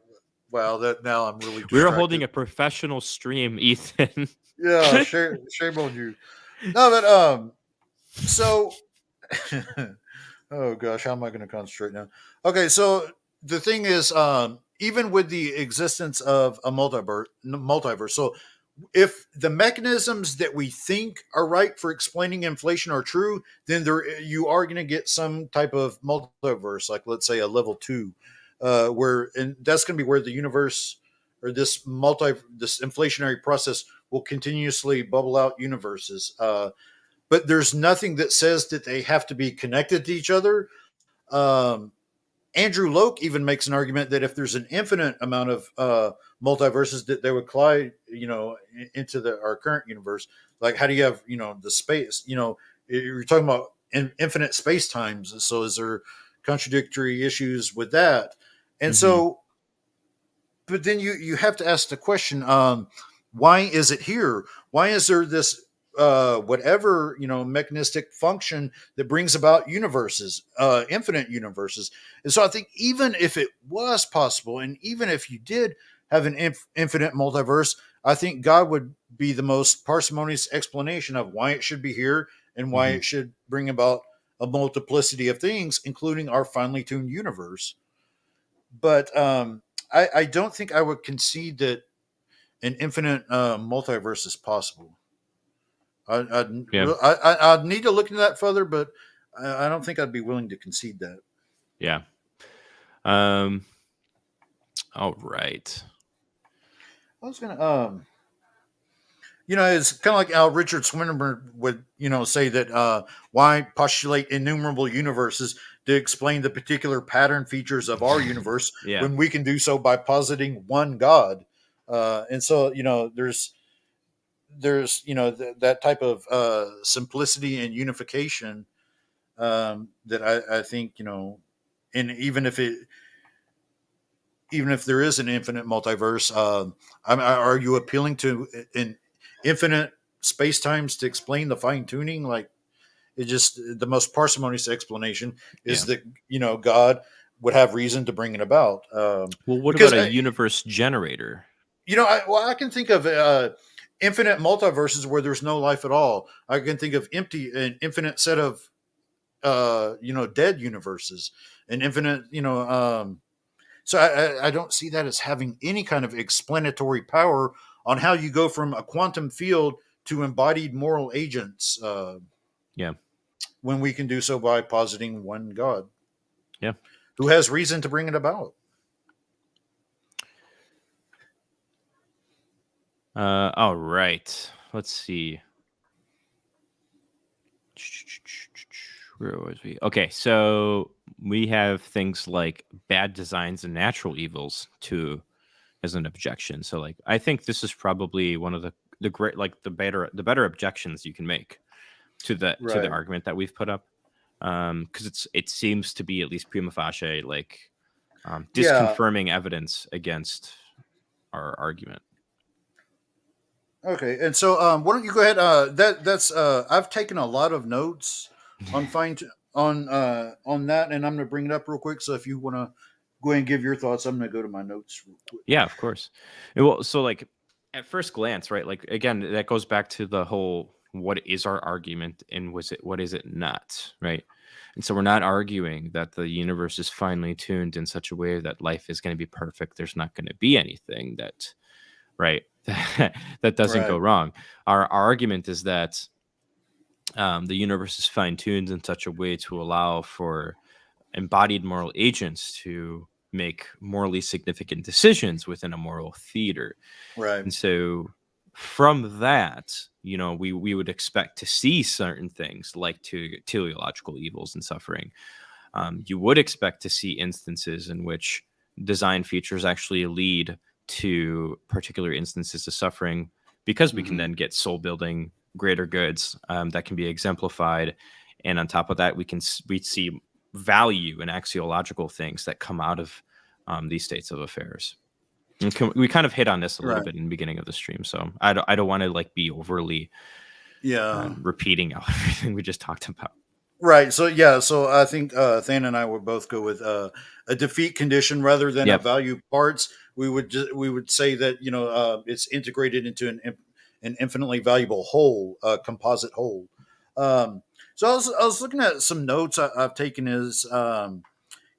Wow. That now I'm really We were holding distracted. a professional stream, Ethan. Yeah. Shame on you. No, but so oh gosh, how am I going to concentrate now? Okay, so the thing is, even with the existence of a multiverse, so if the mechanisms that we think are right for explaining inflation are true, then you are going to get some type of multiverse, like let's say a level 2, where, and that's going to be where the universe or this inflationary process will continuously bubble out universes. But there's nothing that says that they have to be connected to each other. Um, Andrew Loke even makes an argument that if there's an infinite amount of multiverses, that they would collide, into our current universe. Like, how do you have, the space? You're talking about infinite space times. So, is there contradictory issues with that? And Hmm. so, but then you have to ask the question, why is it here? Why is there this whatever, mechanistic function that brings about universes, infinite universes? And so I think even if it was possible, and even if you did have an infinite multiverse, I think God would be the most parsimonious explanation of why it should be here and why Hmm. it should bring about a multiplicity of things, including our finely tuned universe. But I don't think I would concede that an infinite multiverse is possible. Yeah. I'd need to look into that further, but I don't think I'd be willing to concede that. Yeah. Um. All right. I was gonna it's kind of like how Richard Swinburne would, say that why postulate innumerable universes to explain the particular pattern features of our universe Yeah. when we can do so by positing one God. And so, there's that type of simplicity and unification that I think, and even if there is an infinite multiverse, are you appealing to an infinite space times to explain the fine tuning? Like, it just the most parsimonious explanation is Yeah. that God would have reason to bring it about. Well, what Because about a universe generator? I can think of infinite multiverses where there's no life at all. I can think of an infinite set of dead universes, an infinite so I don't see that as having any kind of explanatory power on how you go from a quantum field to embodied moral agents Yeah. when we can do so by positing one God Yeah. who has reason to bring it about. All right. Let's see. Where was we? Okay, so we have things like bad designs and natural evils to as an objection. So like I think this is probably one of the great like the better objections you can make to the Right. argument that we've put up. Because it seems to be at least prima facie like Yeah. disconfirming evidence against our argument. Okay. And so why don't you go ahead? That's I've taken a lot of notes on on that, and I'm going to bring it up real quick. So if you want to go ahead and give your thoughts, I'm going to go to my notes real quick. Yeah, of course. Well, so like at first glance, right? Like again, that goes back to the whole what is our argument and what is it not, right? And so we're not arguing that the universe is finely tuned in such a way that life is going to be perfect. There's not going to be anything that, right, that doesn't go Right. wrong. Our argument is that the universe is fine tuned in such a way to allow for embodied moral agents to make morally significant decisions within a moral theater. Right. And so from that, we would expect to see certain things like teleological evils and suffering. You would expect to see instances in which design features actually lead to particular instances of suffering because we can Hmm. then get soul building greater goods that can be exemplified. And on top of that, we see value in axiological things that come out of these states of affairs. And we kind of hit on this a little Right. bit in the beginning of the stream, so I don't want to like be overly Yeah. repeating everything we just talked about. Right. So yeah. So I think Than and I would both go with a defeat condition rather than a Yep. value parts. We would say that it's integrated into an infinitely valuable whole, composite whole. So I was looking at some notes I've taken is kind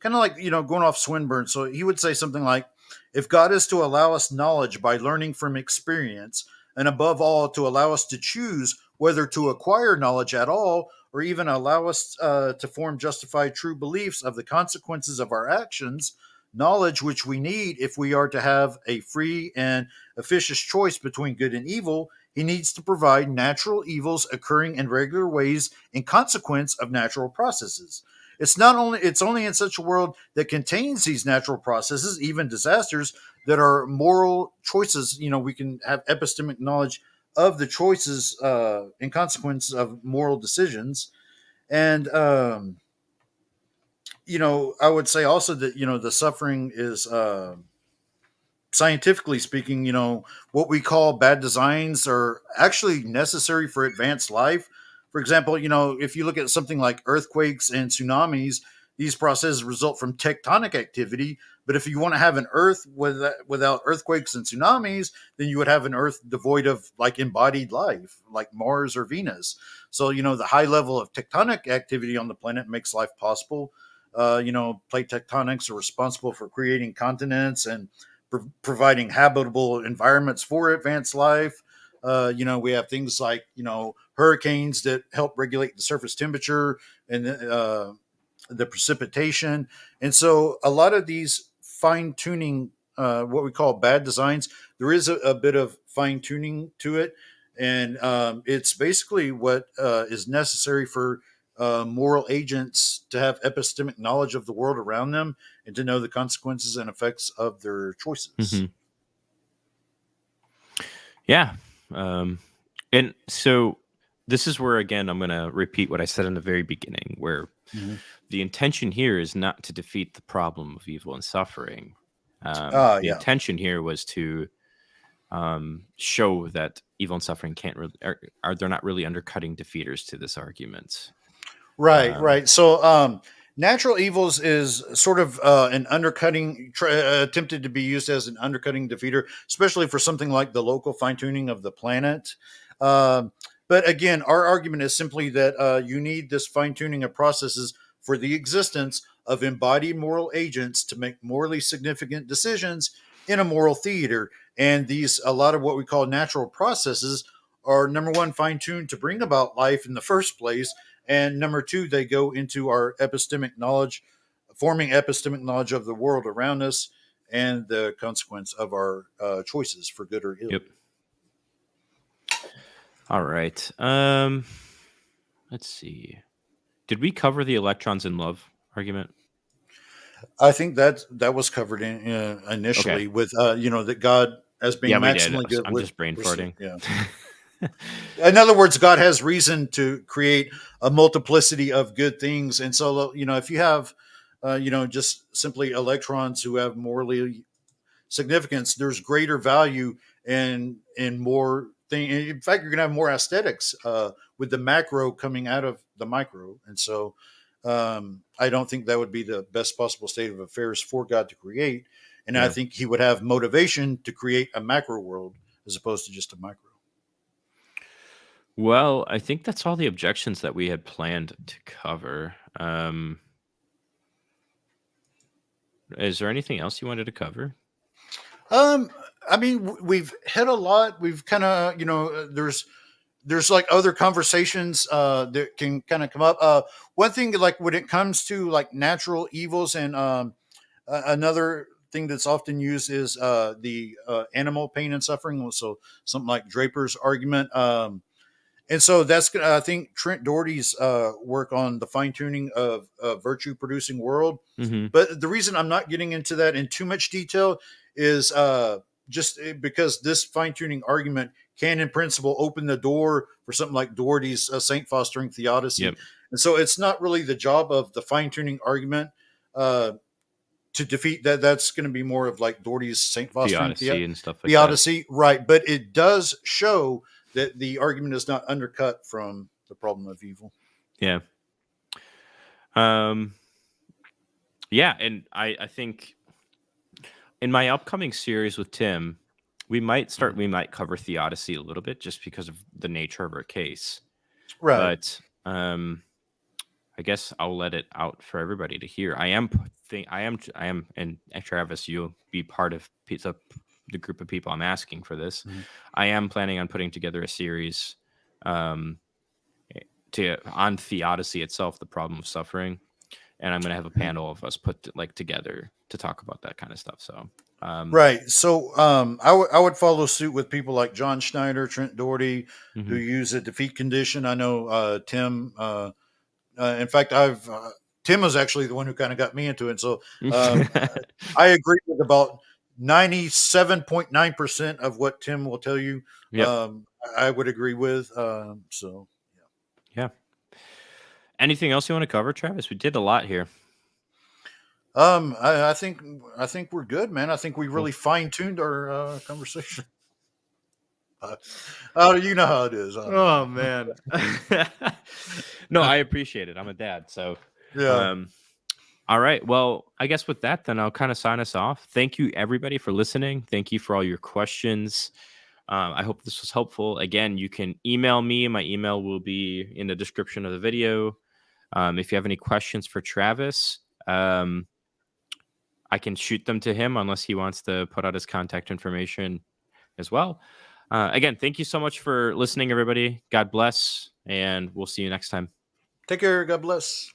of like going off Swinburne. So he would say something like, "If God is to allow us knowledge by learning from experience, and above all to allow us to choose whether to acquire knowledge at all, or even allow us to form justified true beliefs of the consequences of our actions, knowledge which we need if we are to have a free and efficacious choice between good and evil, he needs to provide natural evils occurring in regular ways in consequence of natural processes. It's only in such a world that contains these natural processes, even disasters, that are moral choices. We can have epistemic knowledge of the choices in consequence of moral decisions. And I would say also that the suffering is scientifically speaking, what we call bad designs are actually necessary for advanced life. For example, if you look at something like earthquakes and tsunamis, these processes result from tectonic activity. But if you want to have an Earth without earthquakes and tsunamis, then you would have an Earth devoid of like embodied life, like Mars or Venus. So, the high level of tectonic activity on the planet makes life possible. Plate tectonics are responsible for creating continents and providing habitable environments for advanced life. We have things like, hurricanes that help regulate the surface temperature and the precipitation. And so a lot of these fine tuning, what we call bad designs, there is a bit of fine tuning to it. And it's basically what is necessary for moral agents to have epistemic knowledge of the world around them and to know the consequences and effects of their choices. Mm-hmm. Yeah. And so this is where, again, I'm going to repeat what I said in the very beginning, where the intention here is not to defeat the problem of evil and suffering. The intention here was to show that evil and suffering can't really, they're not really undercutting defeaters to this argument. Right. So natural evils is sort of an undercutting, attempted to be used as an undercutting defeater, especially for something like the local fine tuning of the planet. But again, our argument is simply that you need this fine tuning of processes for the existence of embodied moral agents to make morally significant decisions in a moral theater. And a lot of what we call natural processes are, number one, fine tuned to bring about life in the first place. And number two, they go into our epistemic knowledge, forming epistemic knowledge of the world around us and the consequence of our choices for good or ill. Yep. All right. Let's see. Did we cover the electrons in love argument? I think that was covered initially with that God as being maximally good. I'm just brain farting. Yeah. In other words, God has reason to create a multiplicity of good things, and so if you have just simply electrons who have morally significance, there's greater value and more thing. In fact, you're going to have more aesthetics with the macro coming out of the micro, and so I don't think that would be the best possible state of affairs for God to create. And I think He would have motivation to create a macro world as opposed to just a micro. Well, I think that's all the objections that we had planned to cover. Is there anything else you wanted to cover? I mean, we've hit a lot. We've kind of, there's like other conversations that can kind of come up. One thing, like when it comes to like natural evils, and another thing that's often used is the animal pain and suffering. So something like Draper's argument. And so that's, I think, Trent Doherty's work on the fine tuning of virtue producing world. Mm-hmm. But the reason I'm not getting into that in too much detail is just because this fine tuning argument can, in principle, open the door for something like Doherty's saint fostering theodicy. Yep. And so it's not really the job of the fine tuning argument to defeat that. That's going to be more of like Doherty's saint fostering theodicy and stuff like theodicy, that. right? But it does show that the argument is not undercut from the problem of evil. Yeah. Yeah, and I think in my upcoming series with Tim, we might cover theodicy a little bit just because of the nature of our case. Right. But I guess I'll let it out for everybody to hear. I am, and Travis, you'll be part of the group of people I'm asking for this. Mm-hmm. I am planning on putting together a series on theodicy itself, the problem of suffering, and I'm going to have a panel of us put together to talk about that kind of stuff. So right. So I would follow suit with people like John Schneider, Trent Doherty, who use a defeat condition. I know Tim. In fact, Tim was actually the one who kind of got me into it. So I agree with about 97.9% of what Tim will tell you. Yep. I would agree with. Yeah. Anything else you want to cover, Travis? We did a lot here. I think we're good, man. I think we really fine tuned our conversation. You know how it is. Oh man. No, I appreciate it. I'm a dad, so yeah. All right. Well, I guess with that, then I'll kind of sign us off. Thank you, everybody, for listening. Thank you for all your questions. I hope this was helpful. Again, you can email me. My email will be in the description of the video. If you have any questions for Travis, I can shoot them to him unless he wants to put out his contact information as well. Again, thank you so much for listening, everybody. God bless, and we'll see you next time. Take care. God bless.